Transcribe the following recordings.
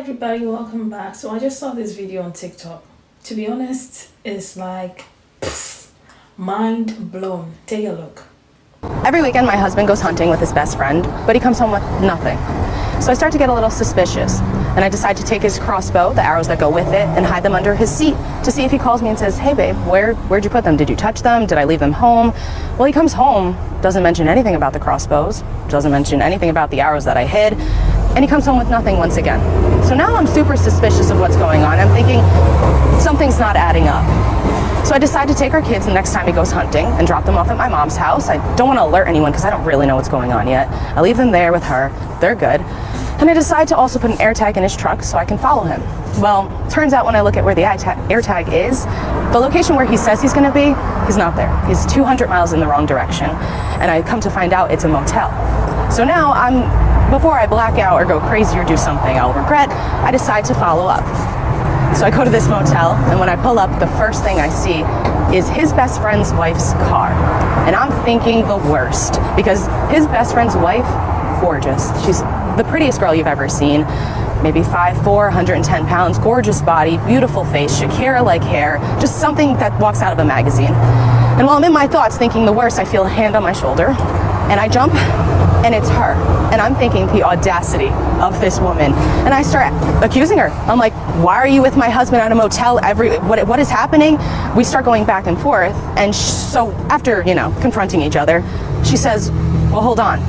everybody, welcome back. So I just saw this video on TikTok. To be honest, it's like mind blown. Take a look. Every weekend my husband goes hunting with his best friend, but he comes home with nothing. So I start to get a little suspicious, and I decide to take his crossbow, the arrows that go with it, and hide them under his seat to see if he calls me and says, "Hey babe, where'd you put them? Did you touch them? Did I leave them home?" Well, he comes home, doesn't mention anything about the crossbows, doesn't mention anything about the arrows that I hid, and he comes home with nothing once again. So now I'm super suspicious of what's going on. I'm thinking something's not adding up. So I decide to take our kids the next time he goes hunting and drop them off at my mom's house. I don't want to alert anyone because I don't really know what's going on yet. I leave them there with her. They're good. And I decide to also put an AirTag in his truck so I can follow him. Well, turns out when I look at where the AirTag is, the location where he says he's going to be, he's not there. He's 200 miles in the wrong direction. And I come to find out it's a motel. So now before I black out or go crazy or do something I'll regret, I decide to follow up. So I go to this motel, and when I pull up, the first thing I see is his best friend's wife's car. And I'm thinking the worst, because his best friend's wife, gorgeous. She's the prettiest girl you've ever seen. Maybe 5'4", 110 pounds, gorgeous body, beautiful face, Shakira-like hair, just something that walks out of a magazine. And while I'm in my thoughts thinking the worst, I feel a hand on my shoulder, and I jump, and it's her. And I'm thinking the audacity of this woman. And I start accusing her. I'm like, "Why are you with my husband at a motel? What is happening?" We start going back and forth. And so after, confronting each other, she says, "Well, hold on.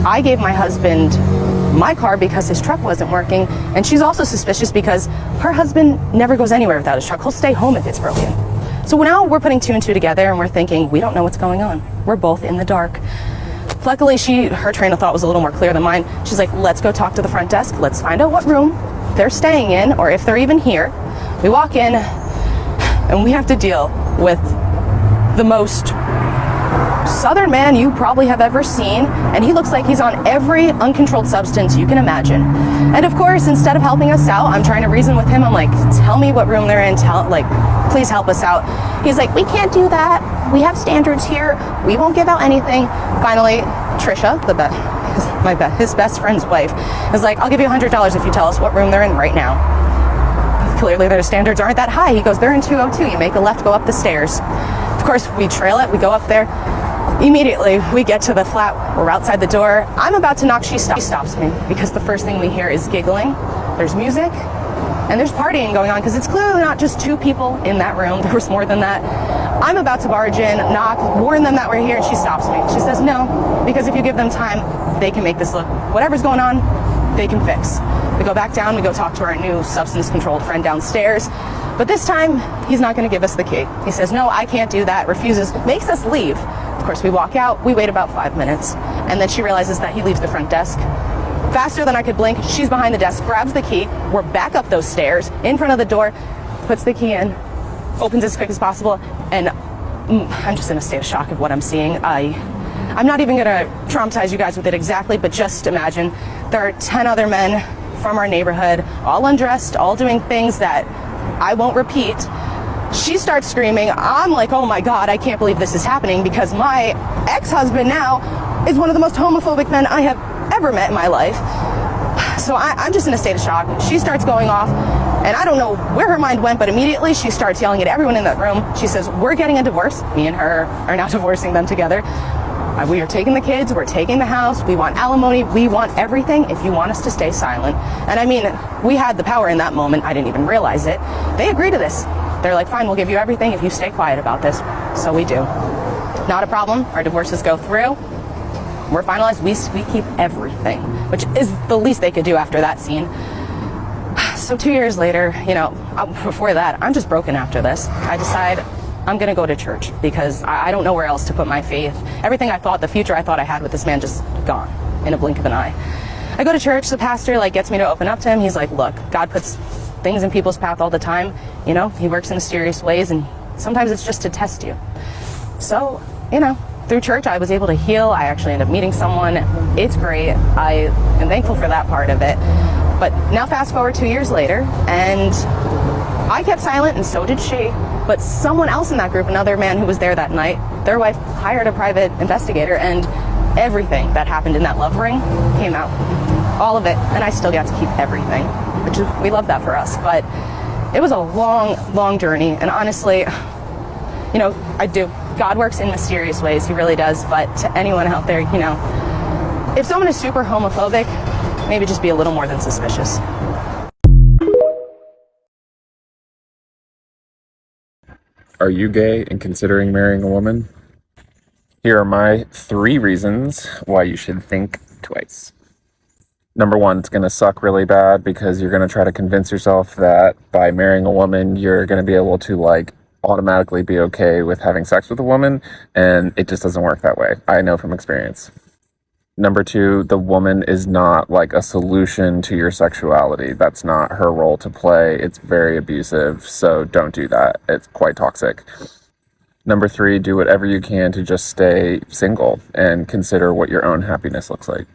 I gave my husband my car because his truck wasn't working." And she's also suspicious because her husband never goes anywhere without his truck. He'll stay home if it's broken. So now we're putting two and two together, and we're thinking, we don't know what's going on. We're both in the dark. Luckily, her train of thought was a little more clear than mine. She's like, "Let's go talk to the front desk. Let's find out what room they're staying in, or if they're even here." We walk in, and we have to deal with the most southern man you probably have ever seen, and he looks like he's on every uncontrolled substance you can imagine. And of course, instead of helping us out, I'm trying to reason with him. I'm like, "Tell me what room they're in. Please help us out." He's like, "We can't do that. We have standards here. We won't give out anything." Finally, Trisha, his best friend's wife, is like, "I'll give you $100 if you tell us what room they're in right now." Clearly their standards aren't that high. He goes, "They're in 202. You make a left, go up the stairs." Of course, we trail it. We go up there. Immediately, we get to the flat. We're outside the door. I'm about to knock. She stops me because the first thing we hear is giggling. There's music. And there's partying going on, because it's clearly not just two people in that room. There was more than that. I'm about to barge in, knock, warn them that we're here, and she stops me. She says, "No, because if you give them time, they can make this look. Whatever's going on, they can fix." We go back down, we go talk to our new substance-controlled friend downstairs. But this time, he's not going to give us the key. He says, "No, I can't do that," refuses, makes us leave. Of course, we walk out, we wait about 5 minutes, and then she realizes that he leaves the front desk. Faster than I could blink, she's behind the desk, grabs the key. We're back up those stairs, in front of the door, puts the key in, opens as quick as possible, and I'm just in a state of shock of what I'm seeing. I'm not even gonna traumatize you guys with it exactly, but just imagine there are 10 other men from our neighborhood, all undressed, all doing things that I won't repeat. She starts screaming. I'm like, "Oh my God, I can't believe this is happening," because my ex-husband now is one of the most homophobic men I have ever met in my life. So I'm just in a state of shock. She starts going off, and I don't know where her mind went, but immediately she starts yelling at everyone in that room. She says, "We're getting a divorce." Me and her are now divorcing them together. We are taking the kids, we're taking the house, we want alimony, we want everything if you want us to stay silent. And I mean, we had the power in that moment. I didn't even realize it. They agree to this. They're like, "Fine, we'll give you everything if you stay quiet about this." So we do. Not a problem. Our divorces go through. We're finalized. We keep everything, which is the least they could do after that scene. So 2 years later, before that, I'm just broken after this. I decide I'm going to go to church because I don't know where else to put my faith. Everything the future I thought I had with this man, just gone in a blink of an eye. I go to church. The pastor gets me to open up to him. He's like, "Look, God puts things in people's path all the time. He works in mysterious ways, and sometimes it's just to test you." So, through church, I was able to heal. I actually ended up meeting someone. It's great. I am thankful for that part of it. But now fast forward 2 years later, and I kept silent, and so did she. But someone else in that group, another man who was there that night, their wife hired a private investigator, and everything that happened in that love ring came out. All of it. And I still got to keep everything, which is, we love that for us. But it was a long, long journey. And honestly, you know, I do. God works in mysterious ways. He really does. But to anyone out there, you know, if someone is super homophobic, maybe just be a little more than suspicious. Are you gay and considering marrying a woman? Here are my 3 reasons why you should think twice. Number 1, it's going to suck really bad because you're going to try to convince yourself that by marrying a woman, you're going to be able to like automatically be okay with having sex with a woman, and it just doesn't work that way. I know from experience. Number 2, the woman is not like a solution to your sexuality. That's not her role to play. It's very abusive, so don't do that. It's quite toxic. Number 3, do whatever you can to just stay single and consider what your own happiness looks like.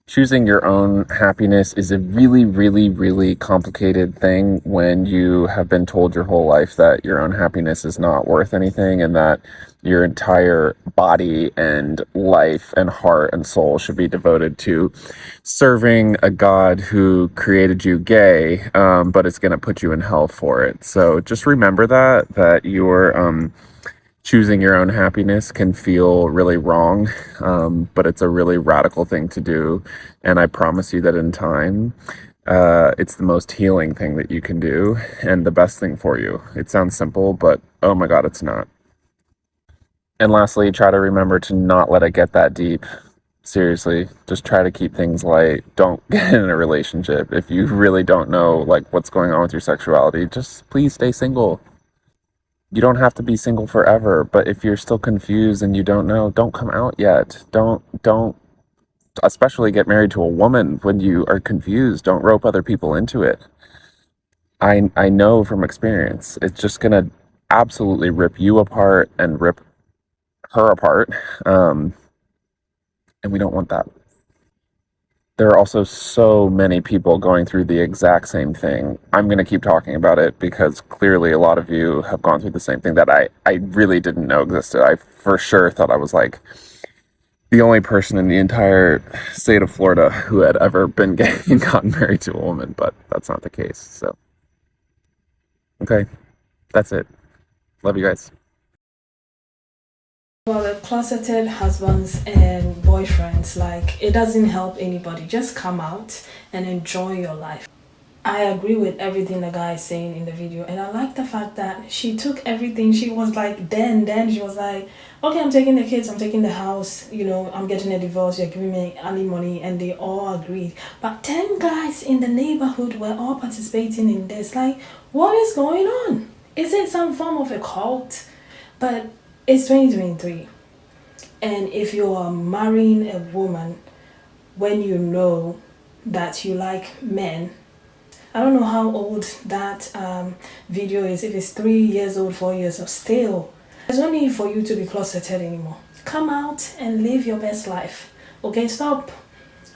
Choosing your own happiness is a really, really, really complicated thing when you have been told your whole life that your own happiness is not worth anything and that your entire body and life and heart and soul should be devoted to serving a God who created you gay, but is going to put you in hell for it. So just remember that you're choosing your own happiness can feel really wrong, but it's a really radical thing to do. And I promise you that in time, it's the most healing thing that you can do and the best thing for you. It sounds simple, but oh my God, it's not. And lastly, try to remember to not let it get that deep. Seriously, just try to keep things light. Don't get in a relationship. If you really don't know like what's going on with your sexuality, just please stay single. You don't have to be single forever, but if you're still confused and you don't know, don't come out yet. Don't especially get married to a woman when you are confused. Don't rope other people into it. I know from experience, it's just going to absolutely rip you apart and rip her apart. And we don't want that. There are also so many people going through the exact same thing. I'm going to keep talking about it because clearly a lot of you have gone through the same thing that I really didn't know existed. I for sure thought I was like the only person in the entire state of Florida who had ever been gay and gotten married to a woman, but that's not the case. So, okay, that's it. Love you guys. For the closeted husbands and boyfriends, like, it doesn't help anybody. Just come out and enjoy your life. I agree with everything the guy is saying in the video, and I like the fact that she took everything. She was like, then she was like, okay, I'm taking the kids, I'm taking the house, you know, I'm getting a divorce, you're giving me alimony, and they all agreed. But 10 guys in the neighborhood were all participating in this. Like, what is going on? Is it some form of a cult? But it's 2023, and if you are marrying a woman when you know that you like men, I don't know how old that video is, if it's 3 years old, 4 years old, still, there's no need for you to be closeted anymore. Come out and live your best life, okay? Stop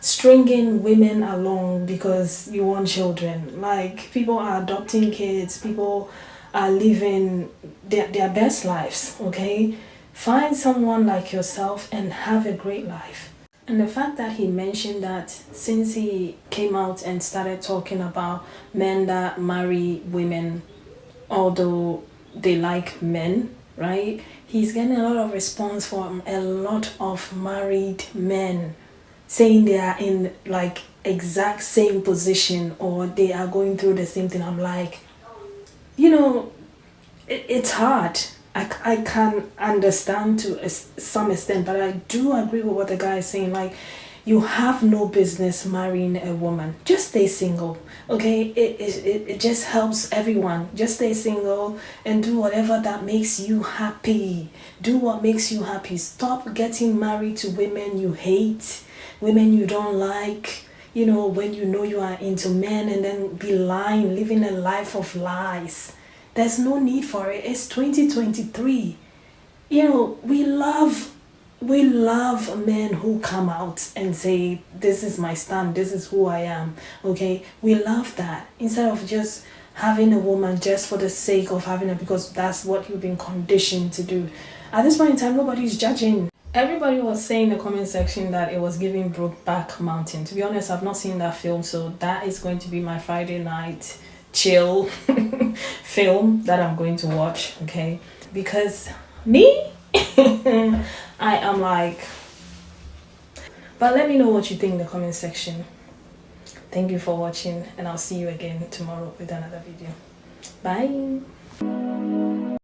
stringing women along because you want children. Like, people are adopting kids, people are living their best lives, okay? Find someone like yourself and have a great life. And the fact that he mentioned that since he came out and started talking about men that marry women, although they like men, right? He's getting a lot of response from a lot of married men saying they are in like exact same position or they are going through the same thing. I'm like, you know, it's hard. I can understand to some extent, but I do agree with what the guy is saying. Like, you have no business marrying a woman. Just stay single, okay? It just helps everyone. Just stay single and do whatever that makes you happy. Do what makes you happy. Stop getting married to women you hate, women you don't like. You know, when you know you are into men, and then be lying, living a life of lies. There's no need for it. It's 2023. You know, we love men who come out and say, this is my stand, this is who I am, okay? We love that. Instead of just having a woman just for the sake of having her because that's what you've been conditioned to do. At this point in time, nobody's judging. Everybody was saying in the comment section that it was giving Brokeback Mountain. To be honest, I've not seen that film, so that is going to be my Friday night chill film that I'm going to watch, okay? Because me, I am like... But let me know what you think in the comment section. Thank you for watching, and I'll see you again tomorrow with another video. Bye!